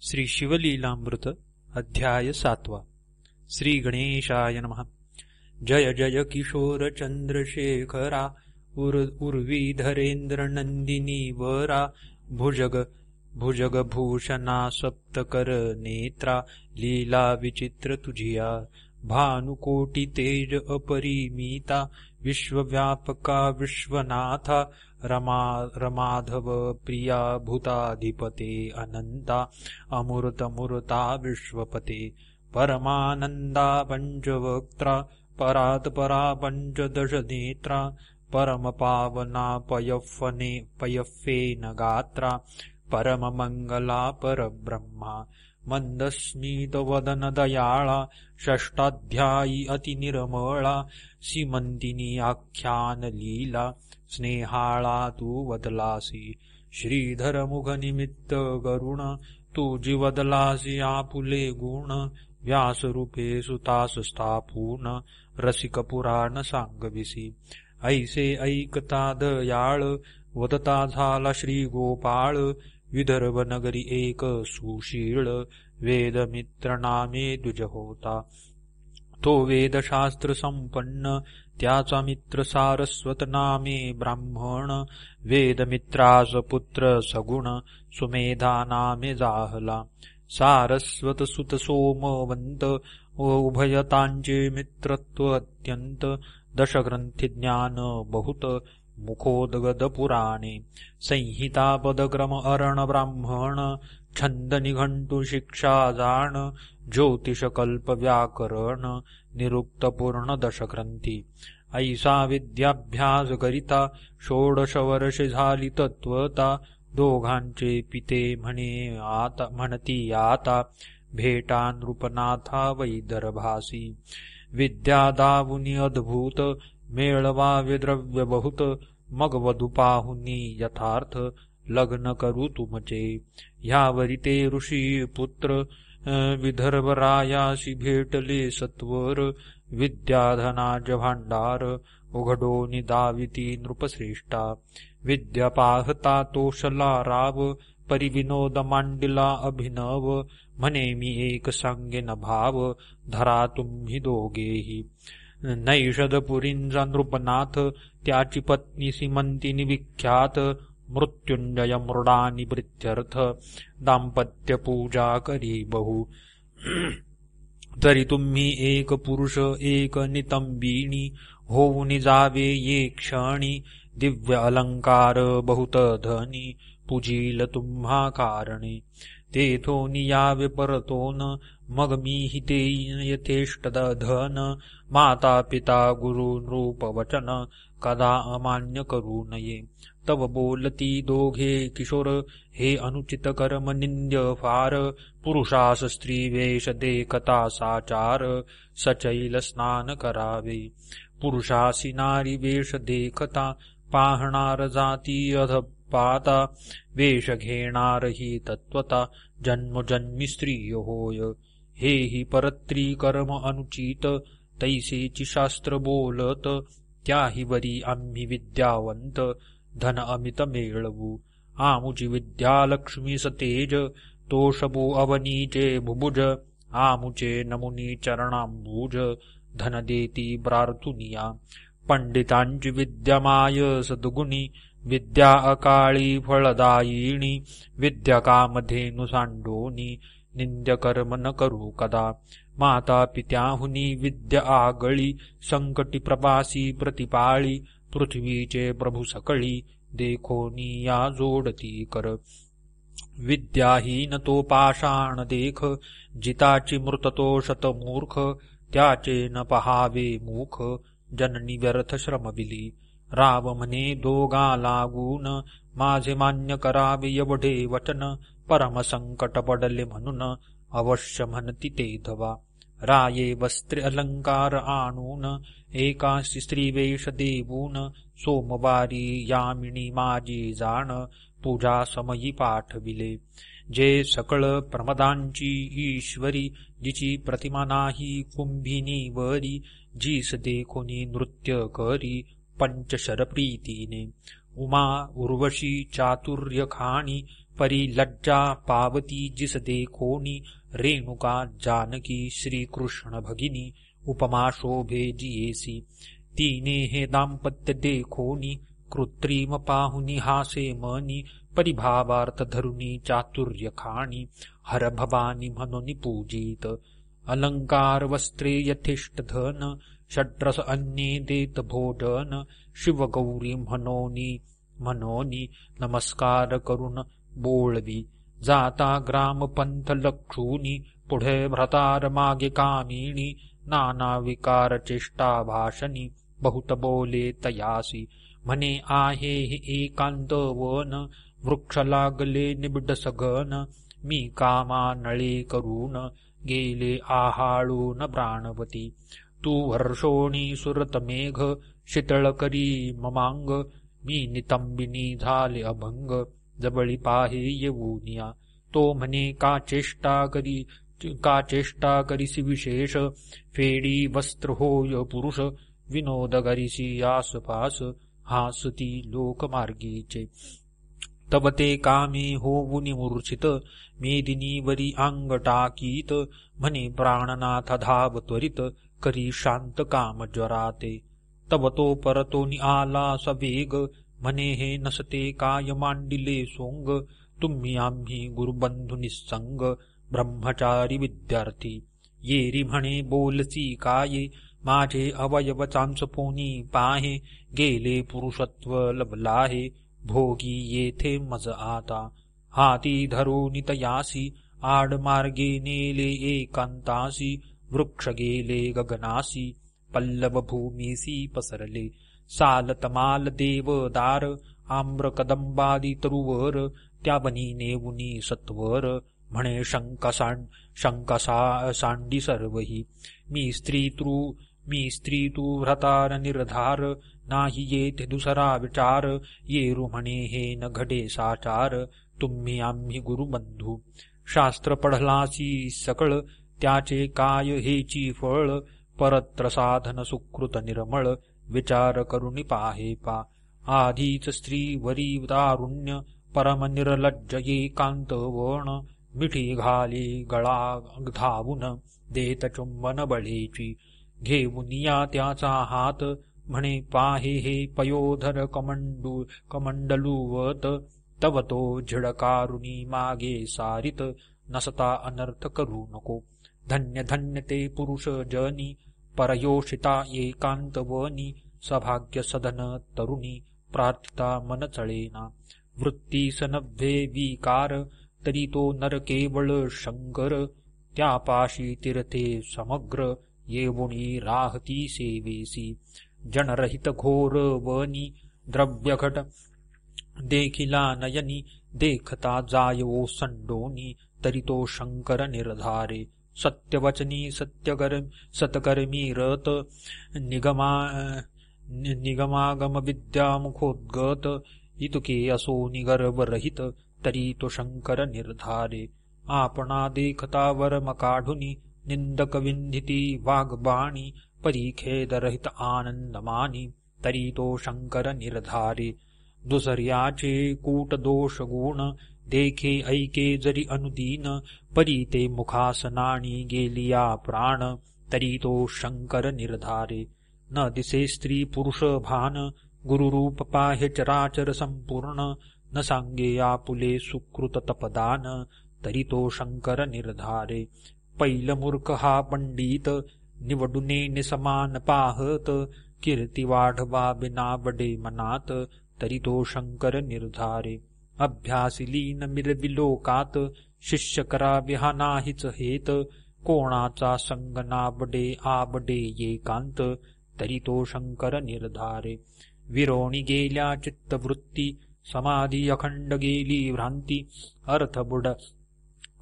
श्री शिवलीलामृत अध्याय 7 श्री गणेशाय नमः। जय जय किशोर चंद्रशेखरा उर्वीधरेन्द्र नंदिनी वरा भुजग भुजग भूषणा सप्तकर नेत्रा लीला विचित्र तुझिया भानुकोटि तेज अपरिमिता विश्वव्यापका विश्वनाथा रमाधव प्रिया भूताधिपते अनंता अमृतमूर्ता विश्वपते परमानंदा पंचवक्त्रा परात्परा पंचदश नेत्रा परम पावना पयफेन गात्रा परम मंगला परब्रह्मा मंदस्मित वदन दयाळा षष्टाध्यायी अति निर्मळा सीमंतिनी आख्यान लीला स्नेहाळा तू वदलासी श्रीधर मुख निमित्त गरुण तू जीवदलासी आपुले गुण व्यासरूपे सुतास स्थापून रसिक पुराण सांगविसी ऐसे ऐकता दयाळ वदता झाला श्री गोपाळ विदर्भ नगरी एक सुशीळ वेदमित्र नामे द्विज होता तो वेदशास्त्र संपन्न त्याचा मित्र सारस्वत नामे ब्राह्मण वेदमित्रास पुत्र सगुण सुमेधा नामे जाहला सारस्वत सुत सोमवंत उभयतांचे मित्रत्व अत्यंत दशग्रंथी ज्ञान बहुत मुखोद्गत पुराणे संहिता पदक्रम अरण ब्राह्मण छंद निघंटु शिक्षा जाण ज्योतिष कल्प व्याकरण निरुक्त पूर्ण दशग्रंथी ऐसा विद्याभ्यास करिता 16 वर्षे झाली तत्वता दोघांचे पिते म्हणती आता भेटा नृपनाथा वैदर्भासी विद्या दावुनी अद्भुत मेळवावे द्रव्य बहुत मग वधू पाहुनी यथार्थ लग्न करू तुमचे ह्यावरी ते ऋषी पुत्र विदर्भरायासी भेटले सत्वर विद्याधनाज भांडार उघडोनी दाविती नृपश्रेष्ठा विद्या पाहता तोषला राव परिविनोद मांडिला अभिनव म्हणे मी एक सांगेन भाव धरा तुम्ही दोघेही नैषधपुरींचा नृपनाथ त्याची पत्नी सीमंतिनी विख्यात मृत्युंजय मृडानी प्रित्यर्थ दाम्पत्य पूजा करी बहु तरी तुम्ही एक पुरुष एक नितंबिनी होऊन जावे ये क्षणी दिव्य अलंकार बहुत धनी पूजील तुम्हा कारणे तेथोन यावे परतोन मग मी हि देईन यथेष्ट धन माता पिता गुरु नृप वचन कदा अमान्य करू नये तव बोलती दोघे किशोर हे अनुचित कर्म निंद्य फार पुरुषास स्त्री वेश देखता साचार सचैल स्नान करावे पुरुषासी नारी वेश देखता पाहणार जाती अधपाता वेश घेणार ही तत्वता जन्मजन्मी स्त्रिय होय हे हि परत्री कर्म अनुचित तैसेची शास्त्र बोलत त्याही वरी आम्ही विद्यावंत धन अमित मेळवू आमुची विद्या लक्ष्मी सतेज तोषबू अवनीचे भुभुज आमुचे नमुनी चरणांबुज धन देती प्रार्थुनिया पंडितांची विद्या माय सद्गुणी विद्या अकाळी फळदायिणी विद्या कामधेनु सांडोनी निंद्य कर्म न करू कदा माता पित्याहुनी विद्या आगळी संकटी प्रभासी प्रतिपाळी पृथ्वीचे प्रभू सकळी देखोनी या जोडती कर विद्याहीन तो पाषाण देख जिताची मृततो शतमूर्ख त्याचे न पहावे मुख जननी व्यर्थ श्रमविली राव म्हणे दोघा लागून माझे मान्य करावे एवढे वचन परम संकट पडले म्हणून अवश्य म्हणती ते धवा राये वस्त्रे अलंकार आणून एकाशी स्त्रीवेश देवून सोमवारी यामिनी माझी जाण पूजा समयी पाठविले जे सकळ प्रमदांची ईश्वरी जिची प्रतिमा नाही कुंभिनी वरी जीस देखोनी नृत्य करी पंचशर प्रीतीने उमा उर्वशी चातुर्य खाणी परी लज्जा पावती जिस देखोनी, रेणुका जानकी श्रीकृष्ण भगिनी, उपमा शोभे जियेसी, तिने हे दाम्पत्य देखोनी, कृत्रिम पाहुनी हासे मनी, परिभावार्थ धरुनी चातुर्य खाणी, हर भवानी म्हणून पूजित, अलंकार वस्त्रे यथेष्ट धन, षड्रस अन्ये देत भोजन, शिवगौरी म्हणोनी नमस्कार करून बोळवी, जाता ग्राम पंथ लक्षुनी, पुढे भ्रतार मागे कामिणी, नाना विकार चेष्टा भाषणी, बहुत बोले तयासी, म्हणे आहे हे एकांत वन, वृक्ष लागले निबिड सगन, मी कामा नळे करून, गेले आहाळून प्राणवती, तू वर्षोणी सुरत मेघ, शीतळ करी ममांग, मी नितंबिनी झाले अभंग, जवळी पाहे येऊनिया, तो म्हणे का चेष्टा करीसी विशेष, फेडी वस्त्र होय पुरुष, विनोद करीसी आसपास, हासती लोकमार्गीचे, तव ते कामे होऊनी मूर्छित, मेदिनीवरी अंग टाकीत, म्हणे प्राणनाथ धाव त्वरित, करी शांत काम ज्वराते, तव तो परतोनी आला सवेग, म्हणे हे नसते काय मांडिले सोंग, तुम्ही आम्ही गुरुबंधू निसंग, ब्रह्मचारी विद्यार्थी, येरी म्हणे बोलसी काये, माझे अवयव चांचपोनी पाहे, गेले पुरुषत्व लभलाहे, भोगी येथे मज आता, हाती धरून तयासी, आडमार्गे नेले एकांतासी, वृक्ष गेले गगनासी, पल्लव भूमीसी पसरले, सालतमाल देवदार, आम्र कदंबादी तरुवर, त्या बनी नेऊनी सत्वर, म्हणे शंका सांडी सर्वही, मी स्त्री तू व्रतार निर्धार, नाही येथे दुसरा विचार, येरू म्हणे हे न घडे साचार, तुम्ही आम्ही गुरुबंधू, शास्त्र पढलासी सकळ, त्याचे काय हेची फळ, परत्र साधन सुकृत निर्मळ, विचार करुणी पाहे पा, आधीच स्त्रीवरी तारुण्य, परम निर्लज्ज एकांत वण, मिठी घाली गळा धावून, देत चुंबन बळेची, घेऊनिया त्याचा हात, म्हणे पाहे हे पयोधर कमंडलुवत, तव तो झिडकारुणी मागे सारित, नसता अनर्थ करू नको, धन्य धन्य ते पुरुष जनी, परयोषिता एकांत वनी, सभाग्य सदन तरुणी, प्रार्थिता मन चळेना, वृत्तीस नव्हे विकार, तरी तो नर केवळ शंकर, त्यापाशी तीर्थे समग्र, येवुणी राहती सेवेसी, जनरहित घोर वनी, द्रव्यघट देखिला नयनी, देखता जाय ओसंडोनी, तरी तो शंकर निर्धारे, सत्यवचनी सतकर्मी रत, निगमागम विद्यामुखोद्गत, इतुके असो निगर्वरहित, तरी तो शंकर निर्धारे, आपणा देखता वर्म काढुनी, निंदक विंधिती वाग्बाणी, परिखेदरहित आनंदमानी, तरी तो शंकर निर्धारे, दुसर्याचे कूट दोष गुण, देखे ऐके जरी अनुदीन, परी ते मुखासनाणी गेलिया प्राण, तरी तो शंकर निर्धारे, न दिसे स्त्री पुरुष भान, गुरुरूप पाहे चराचर संपूर्ण, न सांगे आपुले सुकृत तपदान, तरी तो शंकर निर्धारे, पैल मूर्ख हा पंडित, निवडुने निसमान पाहत, कीर्ती वाढवा बिनावडे मनात, तरी तो शंकर निर्धारे, अभ्यासिलीन मिरविलोकात, शिष्य करावे हा नाहीच हेत, कोणाचा संग नाबडे आबडे एकांत, तरी तो शंकर निर्धारे, विरोणी गेल्या चित्तवृत्ती, समाधी अखंड गेली भ्रांती,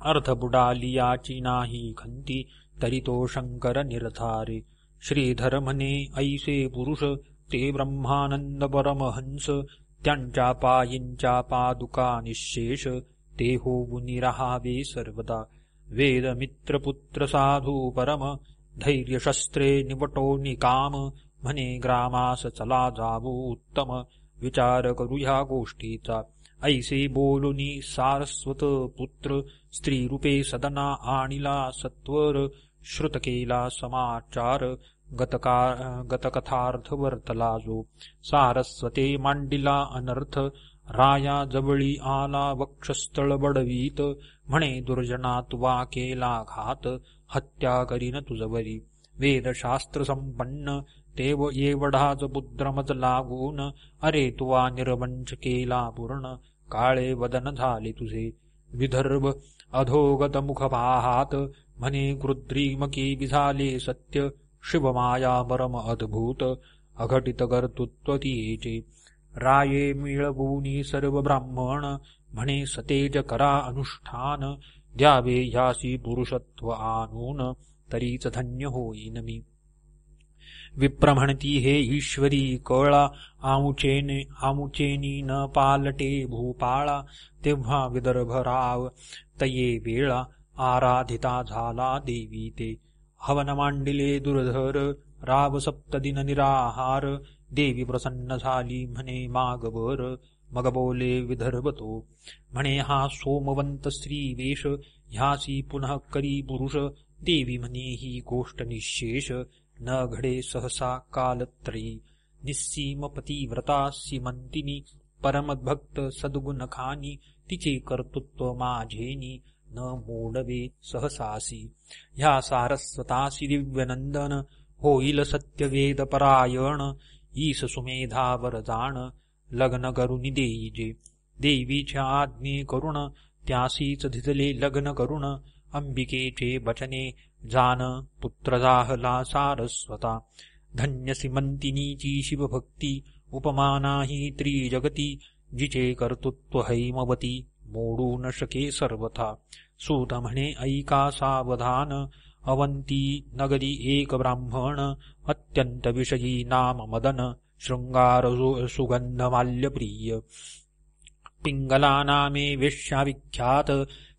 अर्थ बुडाली याची नाही खंती, तरी तो शंकर निर्धारे, श्रीधर म्हणे ऐसे पुरुष, ते ब्रह्मानंद परमहंस, त्यांच्या पायींच्या पादुका निशेष, ते होऊनी राहावे सर्वदा, वेद मित्र पुत्र साधू परम, धैर्य शस्त्रे निवटो निकाम, म्हणे ग्रामास चला जावो उत्तम, विचार करू ह्या गोष्टीचा, ऐसे बोलुनी सारस्वत पुत्र स्त्रीरूपे सदना आणिला सत्वर श्रुत केला समाचार गतकथार्थ वर्तला जो सारस्वते मांडिला अनर्थ राया जवळी आला वक्षस्थळ बडवीत म्हणे दुर्जना तुवा केला घात हत्या करीन तुझवरी वेदशास्त्र संपन्न तेव येवढाच पुत्रमज लागून अरे तुवा निर्वंश केला पूर्ण काळे वदन झाले तुझे विदर्भ अधोगत मुख पाहात म्हणे कृद्रिमकी विझाले सत्य शिवमाया परम अद्भुत अघटित कर्तृत्व तिचे राये मिळवूनी सर्व ब्राह्मण म्हणे सतेज करा अनुष्ठान द्यावे ह्यासी पुरुषत्व आणून तरीच धन्य होईन मी विप्र म्हणती हे ईश्वरी कळा आमुचेनी न पालटे भूपाळा तेव्हा विदर्भराव तये वेळा आराधिता झाला देवी ते हवन मांडिले दुर्धर राव सप्तदिन निराहार देवी प्रसन्न झाली म्हणे मागवर मग बोले विदर्भ तो म्हणे हा सोमवंत स्त्री वेश ह्यासी पुनः करी पुरुष देवी म्हणे ही गोष्ट निशेष न घडे सहसा कालत्रयी निस्सीम पतिव्रता सीमंतिनी परमभक्त सद्गुण खानी तिचे कर्तृत्व माझेनी न मोडवे सहसासी ह्या सारस्वतासी दिव्यनंदन होईल सत्यवेद परायण ईश सुमेधावर जाण लग्न करुनी देईजे देवीच्या आज्ञे करुण त्यासीच धिजले लग्न करुण अंबिकेचे वचने जान पुत्र जाहला सारस्वता धन्य सीमंतिनीची शिवभक्ती उपमा नाही त्रिजगती जिचे कर्तृत्व हैमवती मोडू न शके सर्वथा सूत म्हणे ऐका सावधान अवंती नगरी एक ब्राह्मण अत्यंत विषयी नाम मदन शृंगार सुगंध माल्य प्रिय पिंगला नामे वेश्याविख्यात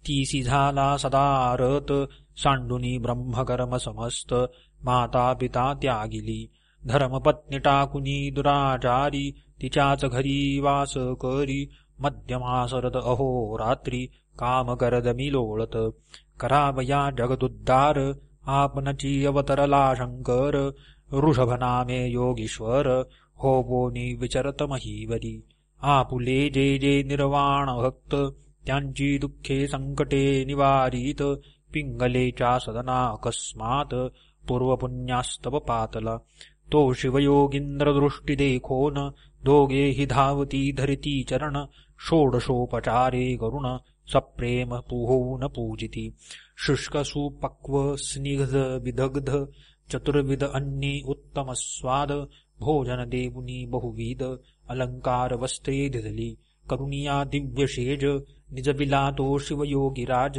तीसी झाला सदारत सांडुनी ब्रह्मकर्म समस्त माता पिता त्यागिली धर्मपत्नी टाकुनी दुराचारी तिच्याच घरी वास करी मध्यमासरत अहोरात्री काम करदमी लोळत करावया जगदुद्धार आपनची अवतरला शंकर ऋषभनामे योगीश्वर होबोनी विचरत महीवरी आपुले जे जे निर्वाण भक्त त्यांची दुःखे संकटे निवारित पिंगलेच्या सदना अकस्मात पूर्वपुण्यास्तव पातला तो शिवयोगींद्र दृष्टी देखोन दोघेही धावती धरिती चरण षोडशोपचारे करुण सप्रेम पुहोन पूजिती शुष्क सुपक्व स्निग्ध विदग्ध चतुर्विध अन्ये उत्तम स्वाद भोजन देवुनी बहुविध अलंकार वस्त्रे धिजली करुणिया दिव्यशेज निजबिला तो शिवयोगिराज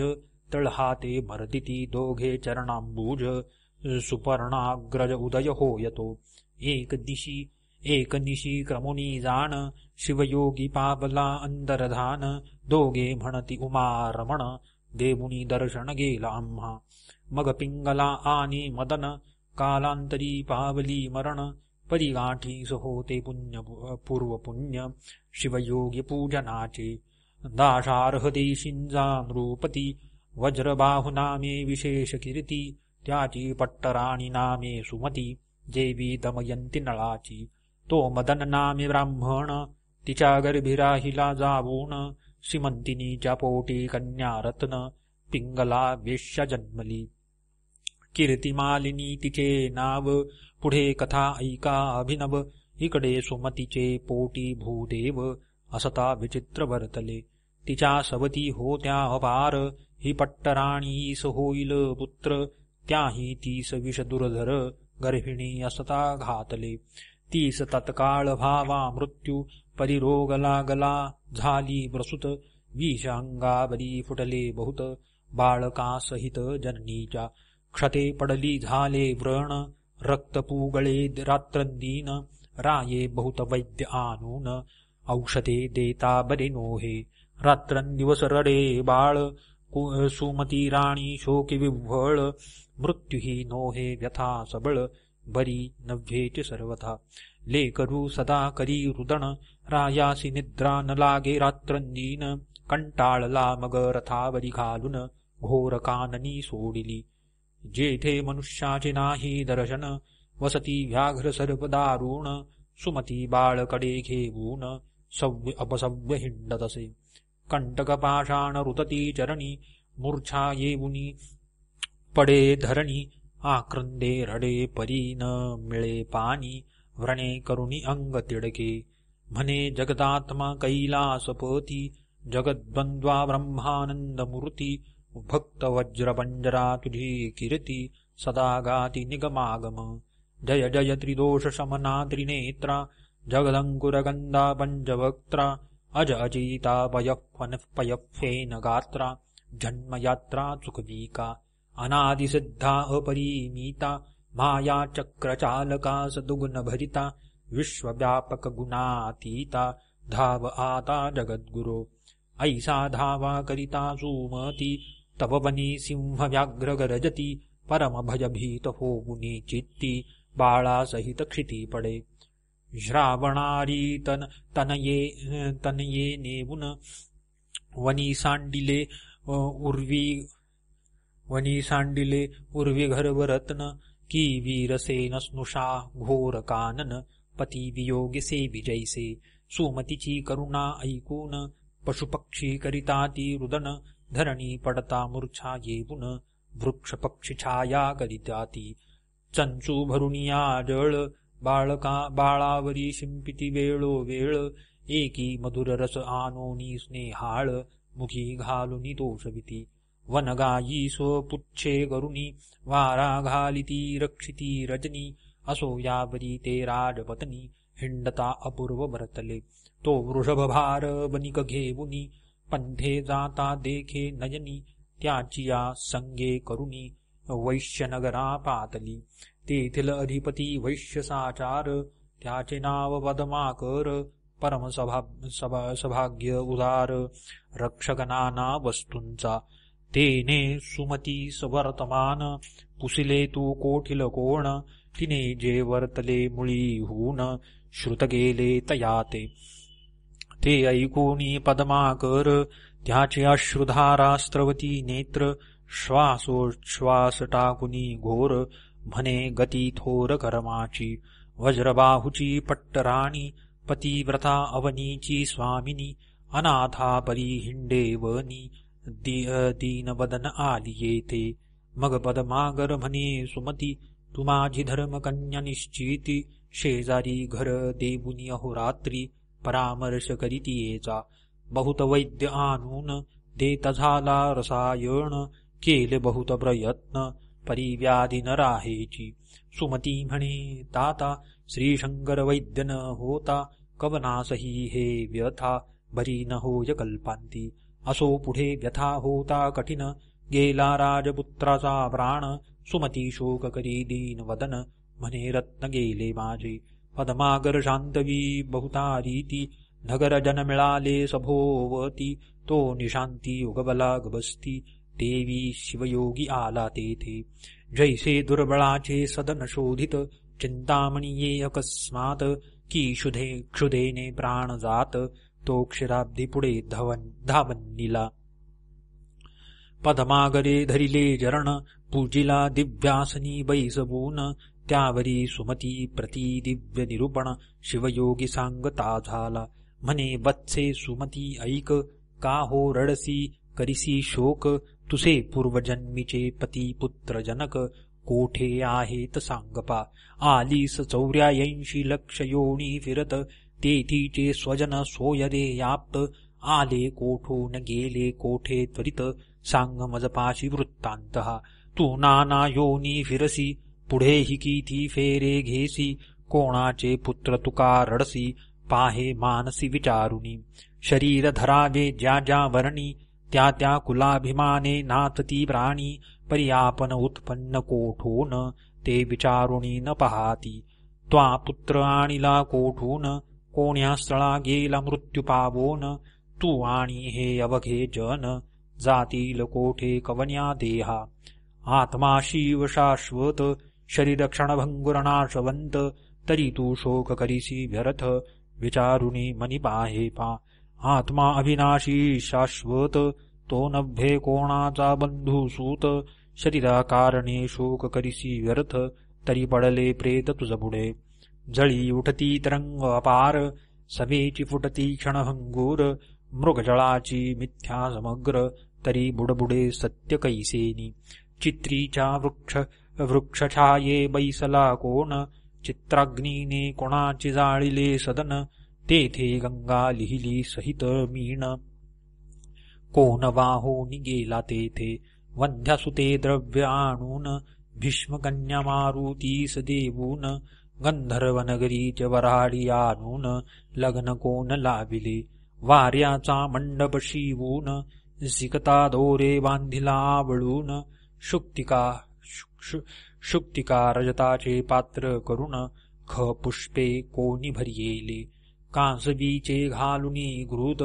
तळहाते मर्दिती दोघे चरणांबुज सुपर्णाग्रज उदय होयतो एक निशी क्रमुनी जाण शिवयोगी पावला अंतरधान दोघे म्हणती उमारमण देवुनी दर्शन गेला आम्हा मग पिंगला आणि मदन कालांतरी पावली मरण परिगाठीस होते पुण्य पूर्वपुण्य शिवयोगी पूजनाचे दाशार्ह देशींजा नृपती वज्रबाहु नामे विशेष कीर्ती त्याची पट्टराणी नामे सुमती देवी दमयंती नळाची तो मदन नामे ब्राह्मण तिच्या गर्भी राहिला जावून सीमंतिनीच्या पोटी कन्यारत्न पिंगला वेश्या जन्मली कीर्तिमालिनी तिचे नाव पुढे कथा ऐका अभिनव इकडे सुमतीचे पोटी भूदेव असता विचित्र वर्तले तिच्या सवती होत्या अपार ही पट्टराणीस होईल पुत्र त्याही तीस विष दुर्धर गर्भिणी असता घातले तीस तत्काळ व्हावा मृत्यू परिरोग लागला झाली प्रसूत विष अंगावरी फुटले बहुत बाळकासहित जननीच्या क्षते पडली झाले व्रण रक्त पुगळे रात्रंदीन राये बहुत वैद्य आणून औषधे देता बरे नोहे रात्रंदिवस रडे बाळ सुमती राणी शोकी विव्हळ मृत्यूही नोहे व्यथा सबळ बरी नव्हेचे सर्वथा लेकरू सदा करी रुदन, रायासी निद्रा न लागे रात्रंदीन. कंटाळला मग रथावरी घालून, घोर काननी सोडिली. जेथे मनुष्याचे नाही दर्शन, वसती व्याघ्र सर्प दारुण. सुमती बाळकडे घेऊन, सव्य अपसव्य हिंडतसे. कंटक पाषाण रुतती चरणी, मूर्छा येऊनी पडे धरणी. आक्रंदे रडे परी न मिळे पाणी, व्रणे करुणी अंग तिडके. म्हणे जगदात्मा कैलासपती, जगद्वंद्वा ब्रह्मानंद मूर्ती. भक्त वज्रपंजरा तुझी कीर्ती, सदा गाती निगमागम. जय जय त्रिदोष शमना त्रिनेत्रा, जगदंकुरगंधा पंचवक्त्रा. अज अजिता पयफेन गात्रा, जन्मयात्रा चुकविका. अनादिसिद्धा अपरिमिता, माया चक्रचालका सदुग्न भरिता. विश्वव्यापक गुणातीता, धाव आता जगद्गुरो. ऐसा धावा करिता सुमती, तव वनी सिंह व्याघ्र गरजती. परम भयभीत होऊनी चित्ती, बाळासहित क्षिती पडे. श्रावणारी तनये नेऊन, वनी सांडिले उर्वी घरवरत्न. की वीरसेन स्नुषा घोर कानन, पती वियोगी सेवी जैसे. सुमतीची करुणा ऐकून, पशुपक्षी करिता ती रुदन. धरणी पडता मूर्छा येऊन, वृक्ष पक्षी छाया करिता ती. चंचू भरुनिया जळ, बाळावरी शिंपिती वेळोवेळ. एकी मधुर रस आणोनी स्नेहाळ, मुखी घालुनी दोषविती. वनगायी स्वपुच्छे करुणी, वारा घालिती रक्षिती रजनी. असो यावरी ते राजपत्नी, हिंडता अपूर्व भरतले. तो वृषभभार बनिक घेऊनी, पंथे जाता देखे नयनी. त्याचिया संगे करुणी, वैश्यनगरा पातली. तेथील अधिपती वैश्य साचार, त्याचे नाव पद्माकर. परम सभाग्य उदार, रक्षक नाना वस्तूंचा. तेने सुमती सवर्तमान, पुसिले तू कोठील कोण. तिने जे वर्तले मुळी होऊन, श्रुत गेले तयाते. ते ऐकूनी पद्माकर, त्याचे अश्रुधारा स्त्रवती नेत्र. श्वासोच्छ्वास टाकुनी घोर, म्हणे गती थोर कर्माची. वज्रबाहुची पट्टराणी, पतिव्रता अवनीची स्वामिनी. अनाथा परी हिंडेवनी, दीनवदन आली येथे. मग पद्मागर म्हणे सुमती, तू माझी धर्मकन्या निश्चिती. शेजारी घर देऊनी अहोरात्री, परामर्श करीती येचा. बहुत वैद्य आणून देत झाला रसायन. केले बहुत प्रयत्न, परिव्याधी न राहेची. सुमती म्हणे ताता, श्रीशंकर वैद्य न होता. कवनासही हे व्यथा, बरी न होय कल्पांती. असो पुढे व्यथा होता कठीण, गेला राजपुत्राचा प्राण. सुमती शोक करी दीनवदन, म्हणे रत्न गेले माझे. पद्मागर शांतवी बहुतारीती, नगर जन मिळाले सभोवती. तो निशांती उगवला गबस्ती, देवी शिवयोगी आला तेथे. जैसे दुर्बळाचे सदन शोधित, चिंतामणी ये अकस्मात. की क्षुधेने प्राण जात, तो क्षीराब्धी पुढे धावनिला. पद्मागरे धरिले जरण, पूजिला दिव्यासनी बैसवून. त्यावरी सुमती प्रति दिव्य निरूपण, शिवयोगी सांगता झाला. म्हणे वत्से सुमती ऐक, का हो रडसी करिसी शोक. तुसे पूर्वजन्मीचे पती पुत्र जनक, कोठे आहेत सांगपा. आलीस 84 लक्ष योनी फिरत, तेथीचे स्वजन सोयरे याप्त. आले कोठून गेले कोठे त्वरित, सांग मजपाशी वृत्तांत हा. तू नाना योनी फिरसी, पुढेही किती फेरे घेसी. कोणाचे पुत्र तुका रडसी, पाहे मानसी विचारुनी. शरीर धरावे ज्या ज्या वर्णी, त्या त्या कुलाभिमाने नाचती प्राणी. पर्यापन उत्पन्न कोठून, ते विचारुणी न पहाती. त्वा पुत्र आणिला कोठून, कोण्या स्थळा गेला मृत्यू पावोन. तू आणि हे अवघे जन, जातील कोठे कवन्या देहा. आत्मा शिव शाश्वत, शरीर क्षणभंगुर नाशवंत. तरी तू शोक करीसी व्यर्थ विचारुनी मनी पाहे पा आत्मा अविनाशी शाश्वत तो नभ्ये कोणाचा बंधू सूत शरीराकारणे शोक करीसी व्यर्थ तरी पडले प्रेत तुझ पुढे जळी उठती तरंग अपार सभेची फुटती क्षणभंगूर मृगजळाची मिथ्या समग्र तरी बुडबुडे सत्य कैसेनी चित्रीच्या वृक्षछाये बैसला कोण चित्राग्नीने कोणाची जाळिले सदन तेथे गंगा लिहिली सहित मीण कोण वाहून गेला तेथे वंध्यासुते द्रव्य आणून भीष्मकन्या मारुतीस देवून गंधर्वनगरीच वराडी आणून लग्न कोण लाविले वाऱ्याचा मंडप शिवून सिकता दोरे बांधिला आवळून शुक्तिका रजताचे पात्र करून पुष्पे कोणी भरियेले कांसबीचे घालुनी घृत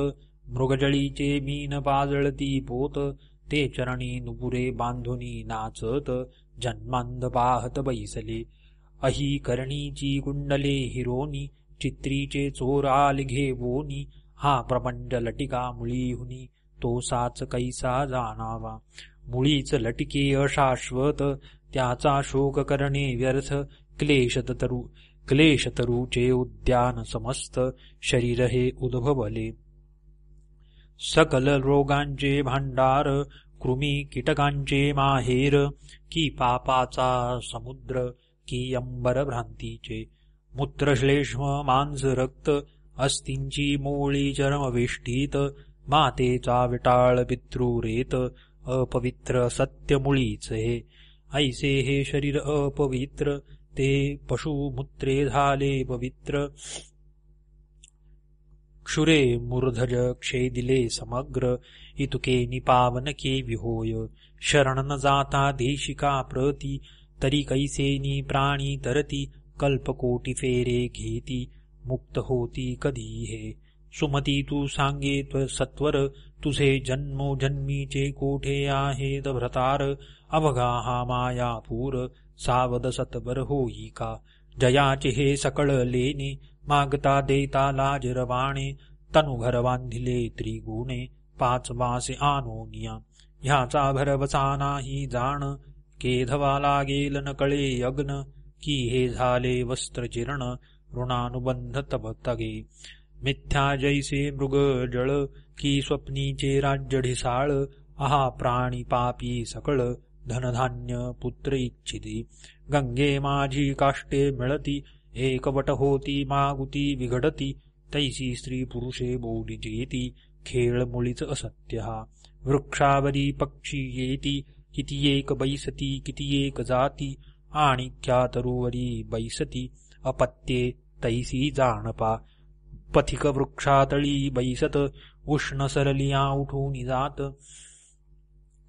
मृगजळीचे मीन पाजळती पोत ते चरणी नुपुरे बांधुनी नाचत जन्मांध पाहत बैसले अही करणीची कुंडले हिरोनी चित्रीचे चोर आल घेवोनी हा प्रपंच लटिका मुळीहुनी तो साच कैसा जाणावा मुळीच लटिके अशाश्वत त्याचा शोक करणे व्यर्थ क्लेशतरूचे उद्यान समस्त शरीर हे उद्भवले सकल रोगांचे भांडार कृमी कीटकांचे माहेर की पापाचा समुद्र की अंबर भ्रांतीचे मूत्रश्लेष्म मांस रक्त अस्तींची मोळी चर्मवेष्टीत मातेचा विटाळ पितृरेत अपवित्र सत्य मुळीच हे ऐसे हे शरीर अपवित्र ते पशुमूत्रे झाले पवित्र क्षुरे मूर्धज क्षेदिले समग्र इतुके निपावन के विहोय शरण न जाता देशिका प्रती तरी कैसेनी प्राणी तरती कल्पकोटी फेरे घेती मुक्त होती कधी हे सुमती तू सांगे सत्वर तुझे जन्मोजन्मीचे कोठे आहेत भ्रतार अवघा हा मायापूर सावध सत्वर होई का जयाचे हे सकळ लेणे मागता देता लाज रवाणे तनुघर बांधिले त्रिगुणे पाच मासे आनोनिया ह्याचा भरवसा नाही जाण केधवा लागेल न कळे यज्ञ की हे झाले वस्त्र चिरण ऋणानुबंध तब तगे मिथ्या जैसे मृग जळ की स्वप्नीचे राज्य ढिसाळ आहा प्राणी पापी सकळ धनधान्य पुत्र इच्छिती गंगे माझी काष्टे मिळती एकवट होती मागुती विघडती तैसी स्त्री पुरुषे बोली जेती खेळ मुळीच असत्य हा वृक्षावरी पक्षी येती किती एक बैसती किती एक जाती आणि तरुवरी बैसती अपत्ये तैसी जाणपा पथिक वृक्षातळी बैसत उष्ण सरलिया उठून जात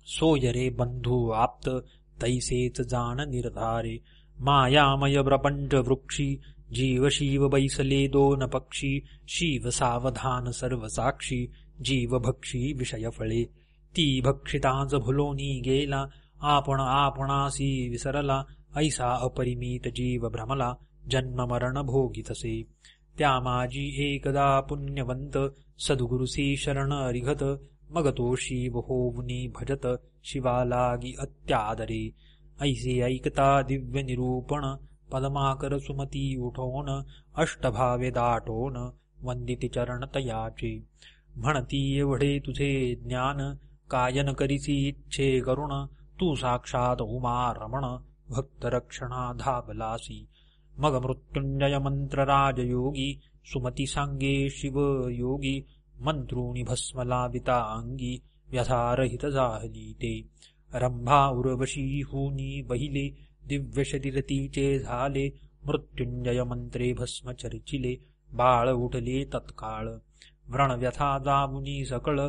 सोयरे बंधू आप्त तैसेच जाण निर्धारे मायामय प्रपंच वृक्षी जीव शिव बैसले दोन पक्षी शिव सावधान सर्व साक्षी जीव भक्षी विषय फळे ती भक्षिताच भुलोनी गेला आपण आपणासी विसरला ऐसा अपरिमित जीव भ्रमला जन्म मरण भोगितसे त्या माझी एकदा पुण्यवंत सद्गुरुसी शरण रिघत मग तो शिव होवनी भजत शिवालागी अत्यादरे ऐसे ऐकता दिव्य निरूपण पद्माकर सुमती उठोन अष्टभावे दाटोन वंदिती चरण तयाचे म्हणती एवढे तुझे ज्ञान कायन करीसी इच्छे करुण तू साक्षात उमा रमण भक्तरक्षणा धावलासी मग मृत्युंजय मंत्र राजयोगी सुमती सांगे शिव योगी मंत्रुणी भस्म लाविता अंगी व्यथारहित जाहली ते रंभा उर्वशी हुनी बहिले दिव्य शरीरतीचे झाले मृत्युंजय मंत्रे भस्म चर्चिले बाळ उठले तत्काळ व्रणव्यथा जामुनी सकळ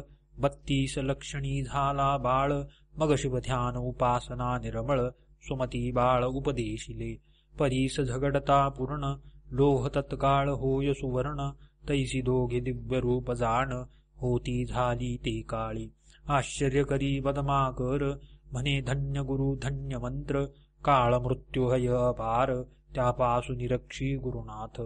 32 लक्षणी झाला बाळ मग शिवध्यान उपासना निर्मळ सुमती बाळ उपदेशिले परीस झगडता पूर्ण लोह तत्काळ होय सुवर्ण तैसी दोघे दिव्य रूप जाण होती झाली ते काळी आश्चर्य करी बदमाकर म्हणे धन्य गुरु धन्य मंत्र काळ मृत्यू हय अपार त्यापासून रक्षी गुरुनाथ.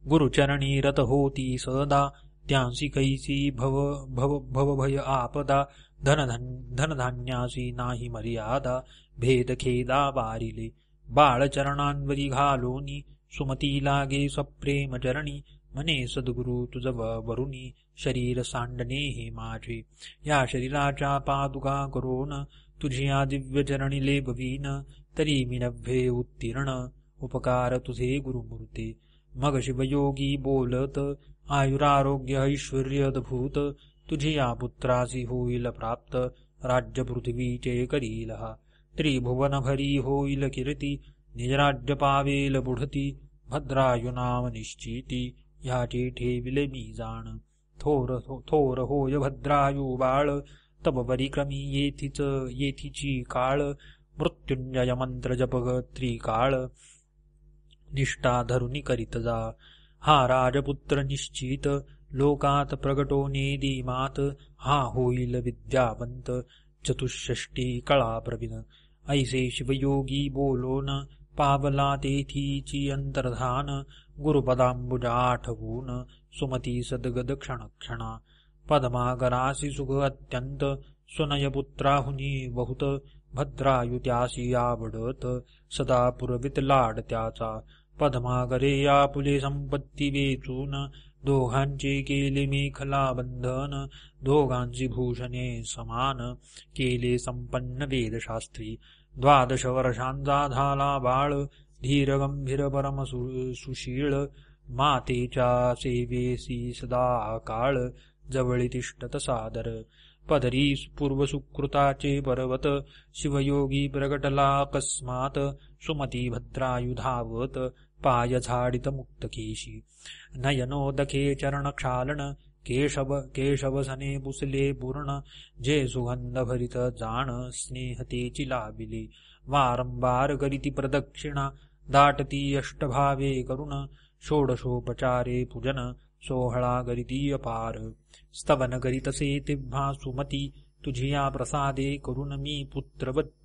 गुरुचरणी रत होती सदा, त्यांसी कैसी भव भव भवभय आपदा. धनधान्यासी नाही मर्यादा, भेद खेदा बारिले. बाळचरणांवरी घालोनी, सुमती लागे सप्रेम चरणी. म्हणे सद्गुरु तुझ वरुणी, शरीर सांडणे हे माझे. या शरीराच्या पादुका करोन, तुझिया दिव्य चरणी लेबवीन. तरी मी नव्हे उत्तीर्ण, उपकार तुझे गुरुमूर्ते. मग शिवयोगी बोलत, आयुरारोग्य ऐश्वर्यदभूत. तुझिया पुत्रासी होईल प्राप्त, राज्य पृथ्वीचे करील हा. त्रिभुवन भरी होईल कीर्ती, निजराज्य पावेल बुढती. भद्रायु नाव निश्चिती, ह्याचे ठेविले मी जाण. थोर होय भद्रायु बाळ, तब परिक्रमी येथीची काळ. मृत्युंजय मंत्र जपग त्रिकाळ, निष्ठा धरुनी करीत जा. हा राजपुत्र निश्चित, लोकात प्रगटो नेदिमात. हा होईल विद्यावंत, चतुष्षष्टी कळा प्रवीण. ऐसे शिवयोगी बोलोन, पावला तेथीची अंतर्धान. गुरुपदांबुजा आठवून, सुमती सद्गद क्षणक्षणा. पद्मागरासी सुख अत्यंत, सुनयपुत्राहुनी बहुत. भद्रायु त्यासी आवडत, सदा पुरवित लाड त्याचा. पद्मागरे आपुले संपत्ती वेचून, दोघांचे केले मेखला बंधन. दोघांची भूषणे समान, केले संपन्न वेदशास्त्री. 12 वर्षांचा झाला बाळ, धीर गंभीर परम सुशीळ. मातेच्या सेवेसी सदा काळ, जवळी तिष्ठत सादर. पदरी पूर्वसुकृताचे पर्वत, शिवयोगी प्रगटला अकस्मात. सुमती भद्रायु धावत, पाय झाडित मुक्तकेशी. नयनोदके चरणक्षालन, केशवसने पुसले पूर्ण. जे सुगंध भरित जाण, स्नेहतेची लाबिली. वारंवार करीती प्रदक्षिणा, दाटती अष्टभावे करुण. षोडशोपचारे पूजन, 16 करीती अपार. स्तवन करीतसे तेव्हा सुमती, तुझिया प्रसादे करुण मी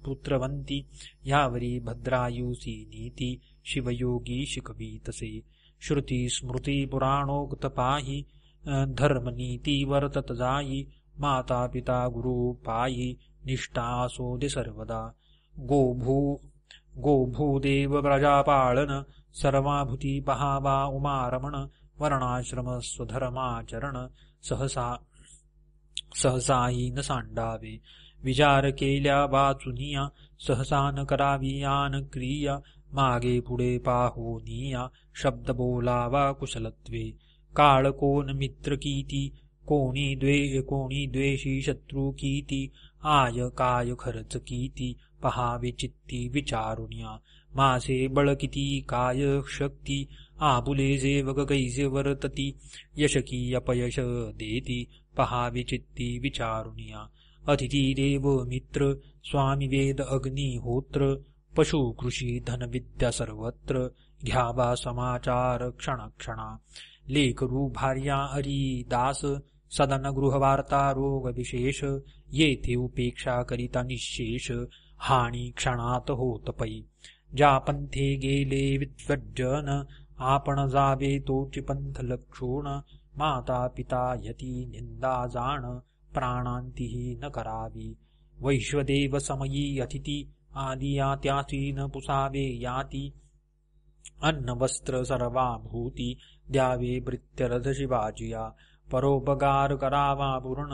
पुत्रवंती. यावरी भद्रायुसी नीती, शिवयोगी शिकवीतसे. श्रुती स्मृती पुराणोक्त पाही, धर्मनीती वर्तत जाई. माता पिता गुरु पायी, निष्ठा असोदे सर्वदा. गोभूदेव प्रजापालन, सर्वाभूती पहावा उमारमण. वर्णाश्रम स्वधर्माचरण, सहसाही न सांडावे. विचार केल्या वाचुनिया, सहसा न करावी आन क्रिया. मागे पुढे पाहोनिया, शब्द बोलावा कुशलत्वे. काळ कोण मित्र कीती, कोणी द्वेषी शत्रू कीती. आय काय खरच कीती, पहावे चित्ती विचारुनिया. मासे बळ किती काय शक्ती, आपुले सेवक कैसे वर्तती. यश की अपयश देती, पहावे चित्ती विचारुनिया. अतिथी देव मित्र, स्वामी वेद अग्निहोत्र. पशु कृषी धन विद्या सर्वत्र, घ्यावा समाचार क्षणक्षणा. लेकरू भार्या हरिदास, सदन गृहवार्ता रोग विशेष. येथे उपेक्षा करिता निशेष, हानी क्षणात होत पै. ज्या पंथे गेले विद्वज्जन, आपण जावे तोची पंथ लक्षूण. माता पिता यती निंदा जाण, प्राणांतीही न करावी. वैश्वदेव समयी अतिथी, आदी त्याची न पुसावे याती. अन्न वस्त्र सर्वाभूती, द्यावे भृत्यरथ शिवाजिया. परोपकार करावा पूर्ण,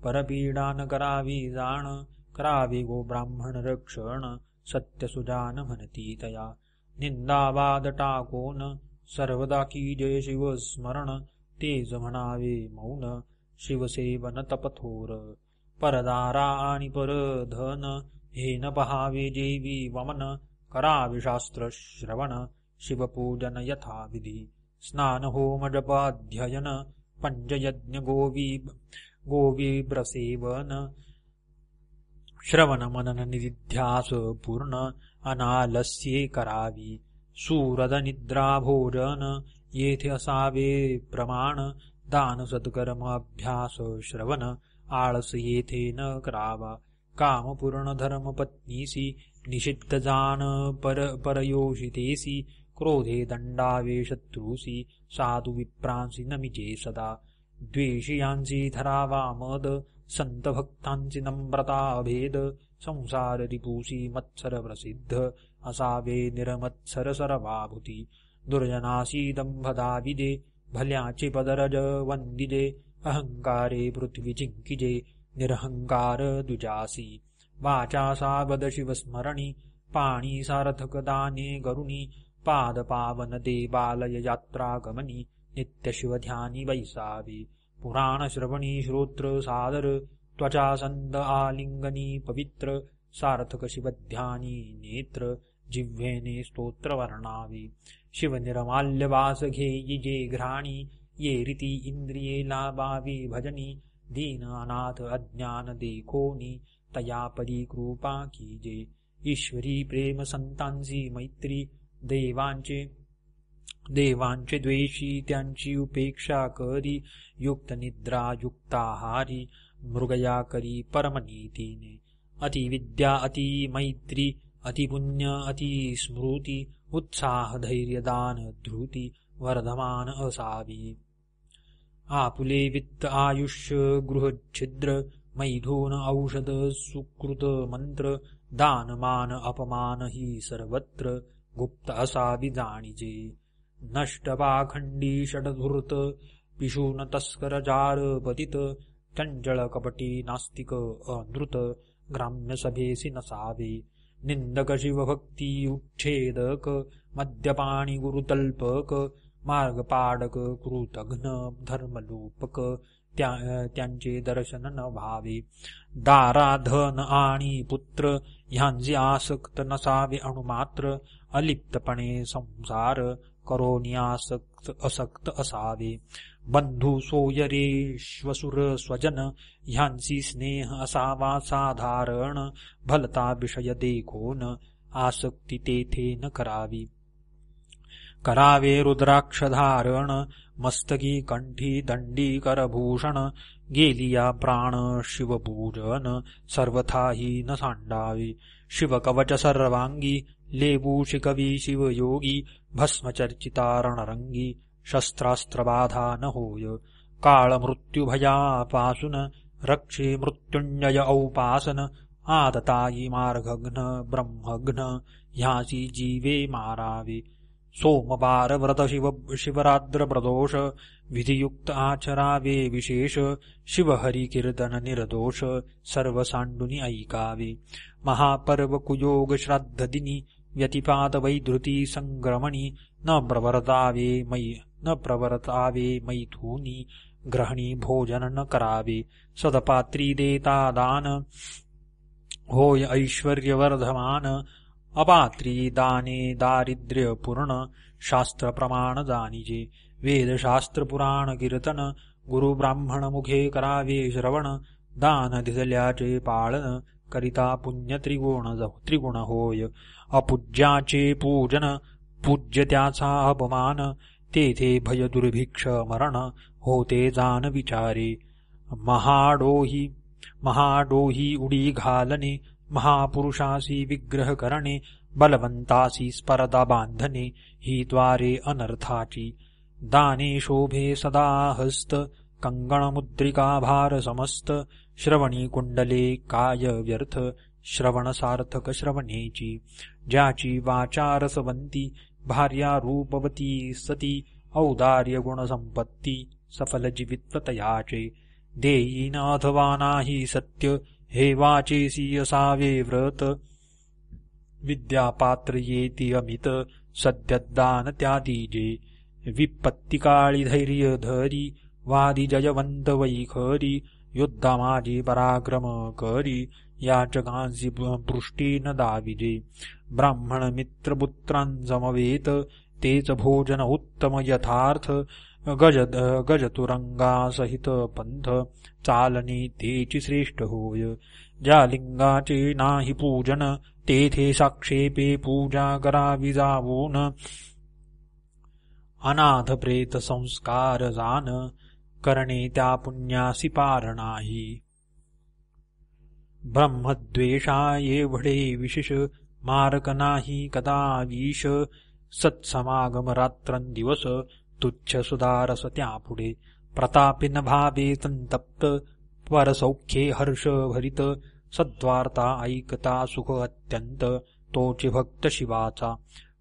परपीडा न करावी जाण. करावे गो ब्राह्मण रक्षण, सत्य सुजान म्हणती तया. निंदावाद टाकोन, सर्वदा की जय शिव स्मरण. तेज म्हणावे मौन, शिवसेवन तपथोर. परदारा आणि परधन, हे न पहावे जेवी वमन. करावे शास्त्र श्रवण, शिवपूजन यथाविधी. स्नान होम जपाध्ययन, पंचयज्ञ गोविब्रसेवन. श्रवण मनन निध्यास पूर्ण, अनालस्ये करावी. सूरद निद्रा भोजन, येथे असावे प्रमाण. दान सत्कर्म अभ्यास श्रवण, आळस येथे न करावा. कामपूर्ण धर्मपत्नीसी निषिद्ध जान परयोषितेसी क्रोधे दंडावे शत्रूसी साधु विप्रांसी नमिजे सदा द्वेषियांसी धरावा मद संत भक्तांची नम्रता अभेद संसार रिपुसी मत्सर प्रसिद्ध असावे निरमत्सर सर्वाभूती दुर्जनासी दंभदाविजे भल्याचे पदरज वंदिजे अहंकारे पृथ्वी जिंकिजे निरहंकार द्विजासी वाचा सावद शिवस्मरणी पाणी सार्थक दाने गरुणी पाद पावन दे बालय यात्रा गमनी नित्य शिवध्यानी वैसावी पुराण श्रवणी श्रोत्र सादर त्वचा संद आलिंगनी पवित्र सार्थक शिवध्यानी नेत्र जिव्हेने स्तोत्र वर्णावी शिवनिर्माल्य वास घेयिजे घ्राणी ये रीती इंद्रिये लाभावी भजनी दीन अनाथ अज्ञान देखोनी तया परी कृपा कीजे ईश्वरी प्रेम संतांची मैत्री देवांचे द्वेषी त्यांची उपेक्षा करी युक्त निद्रा युक्ताहारी मृगया करी परमनीतीने अतिविद्या अति मैत्री अतिपुण्य अति स्मृती उत्साह धैर्य दान धृती वर्धमान असावी आपुले वित्त आयुष्य गृहच्छिद्र मैथुन औषध सुकृत मंत्र दानमान अपमान ही सर्वत्र गुप्त असावी जाणीजे नष्ट पाखंडी षडधूर्त पिशून तस्कर जार पतित चंचल कपटी नास्तिक अनृत ग्राम्य सभेसी नसावे निंदक शिवभक्ती उच्छेदक मद्यपाणी गुरुतल्पक मार्गपाडक कृतघ्न धर्मलोपक त्यांचे दर्शन न व्हावे दारा धन आणि पुत्र ह्यांचे आसक्त नसावे अणुमात्र अलिप्तपणे संसार करोनी असक्त असावे बंधू सोयरे श्वसुर स्वजन ह्यांची स्नेह असावा साधारण भलता विषय देखोन आसक्ती तेथे न करावे रुद्राक्ष धारण मस्तकी कंठी दंडी करभूषण गेलिया प्राण शिवपूजन सर्वथाही न सांडावे शिवकवच सर्वांगी लेबू शिकवी शिवयोगी भस्मचर्चिता रणरंगी शस्त्रास्त्रबाधा न होय काळ मृत्युभयापासून रक्षे मृत्युंजय औपासन आदताई मार्गघ्न ब्रह्मघ्न ह्यासी जीवे मारावे सोमवार व्रत शिवरात्र प्रदोष विधियुक्त आचरावे विशेष शिवहरी कीर्तन निर्दोष सर्व सांडुनी ऐकावे महापर्व कुयोग श्राद्ध दिनी व्यतिपात वैधृती संग्रमणी न प्रवर्तावे मैथुनी ग्रहणी भोजन न करावे सदपात्री देता दान होय ऐश्वर्यवर्धमान अपात्री दाने दारिद्र्य पूर्ण शास्त्र प्रमाण जाणीजे वेदशास्त्र पुराण कीर्तन गुरु ब्राह्मण मुखे करावे श्रवण दान दिसल्याचे पाळन करिता पुण्य त्रिगुण होय अपूज्याचे पूजन पूज्य त्याचा अपमान तेथे भय दुर्भिक्ष मरण होते जाण विचारे महाडोही उडी घालणे महापुरुषासी विग्रह करणे बलवंतासी स्पर्धा बांधणे ही द्वारे अनर्थाची दाने शोभे सदा हस्त कंगण मुद्रिका भार समस्त श्रवणी कुंडले काय व्यर्थ श्रवण सार्थक श्रवणेची ज्याची वाचा रसवंती भार्या रूपवती सती औदार्य गुण संपत्ती सफल जीवित्व तयाचे देईन अथवा नाही सत्य हे वाचेसी असावे व्रत विद्यापात्र येती अमित सद्यदान त्यादीजे विपत्तिकाळी धैर्य धरी वादी जयवंत वैखरी युद्धा माझी पराक्रम करी याचकांची पृष्टी न दाविजे ब्राह्मण मित्रपुत्रांजमवेत तेच भोजन उत्तम यथार्थ गजतुरंगा सहित पंथ चालणे तेची श्रेष्ठ होय ज्या लिंगाचे नाही पूजन तेथे साक्षेपे पूजा करावी जावून अनाथ प्रेत संस्कार जाण करणे त्या पुण्यासी पार नाही ब्रह्मद्वेषा एवढे विशेष मारक नाही कदा विष सत्समागम रात्रंदिवस तुच्छ सुदारस त्यापुढे प्रतापी न भावे संतप्त परसौख्ये हर्ष भरित सद्वार्ता ऐकता सुख अत्यंत तोचे भक्त शिवाचा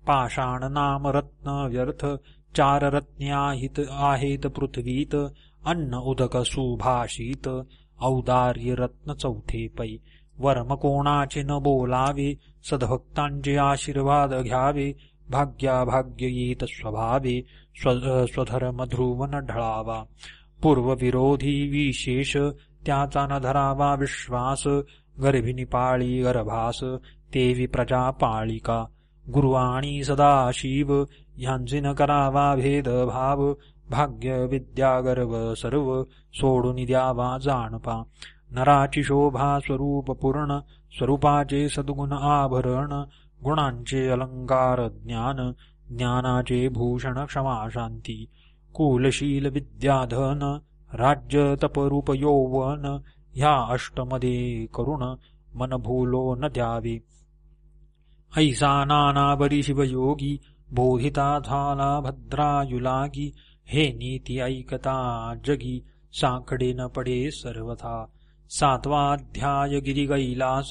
पाषाण नाम रत्न व्यर्थ चार रत्न्याहित आहेत पृथ्वीत अन्न उदक सुभाषित औदार्य रत्न चौथे पै वर्म कोणाचे न बोलावे सद्भक्तांचे आशीर्वाद घ्यावे भाग्याभाग्य येत स्वभावे स्वधर्म ध्रुव न ढळावा पूर्वविरोधी विशेष त्याचा न धरावा विश्वास गर्भिणी पाळी गर्भास तेवी प्रजा पाळिका गुरु आणि सदाशिव ह्यांचे न करावा भेदभाव भाग्य विद्या गर्व सर्व सोडून द्यावा जाणपा नराची शोभा स्वरूप पूर्ण स्वरूपाचे सद्गुण आभरण गुणांचे अलंकार ज्ञान ज्ञानाचे भूषण क्षमा शांती कुलशील विद्याधन राज्य तपरूप यौवन ह्या अष्टमध्ये करुण मन भूलो न द्यावे ऐसा नाना बरी शिवयोगी बोधिता झाला भद्रायुलागी हे नीती ऐकता जगी साकडे न पडे सर्वथा सातवाध्याय गिरी कैलास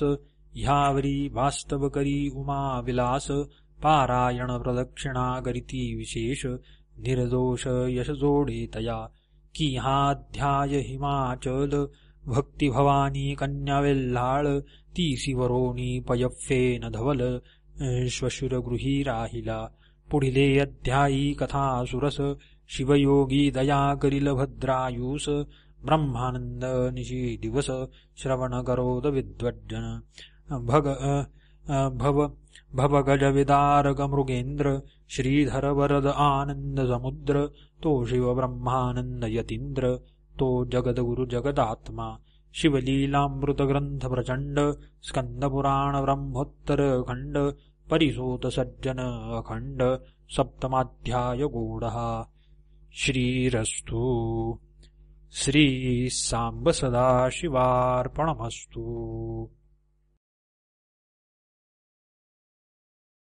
ह्यावरी वास्तव करी उमा विलास पारायण प्रदक्षिणा करीती विशेष निर्दोष यश जोडे तया की हा अध्याय हिमाचल भक्ती भवानी कन्या वेल्हाळ तीसी वरोणी पयफ्फेन धवल श्वशुरगृही राहिला पुढिले अध्यायी कथा सुरस शिवयोगी दया करील भद्रायुस ब्रह्मानंद निशी दिवस श्रवण करोद विद्वज्जन भवगज विदारक मृगेंद्र श्रीधर वरद आनंद समुद्र तो शिव ब्रह्मानंद यतींद्र तो जगद्गुरु जगदात्मा शिवलीलामृत ग्रंथ प्रचंड स्कंद पुराण ब्रह्मोत्तर खंड परिसोत सज्जन अखंड सप्तमाध्याय गूढः श्रीरस्तु श्री सांब सदाशिवार्पणमस्तु।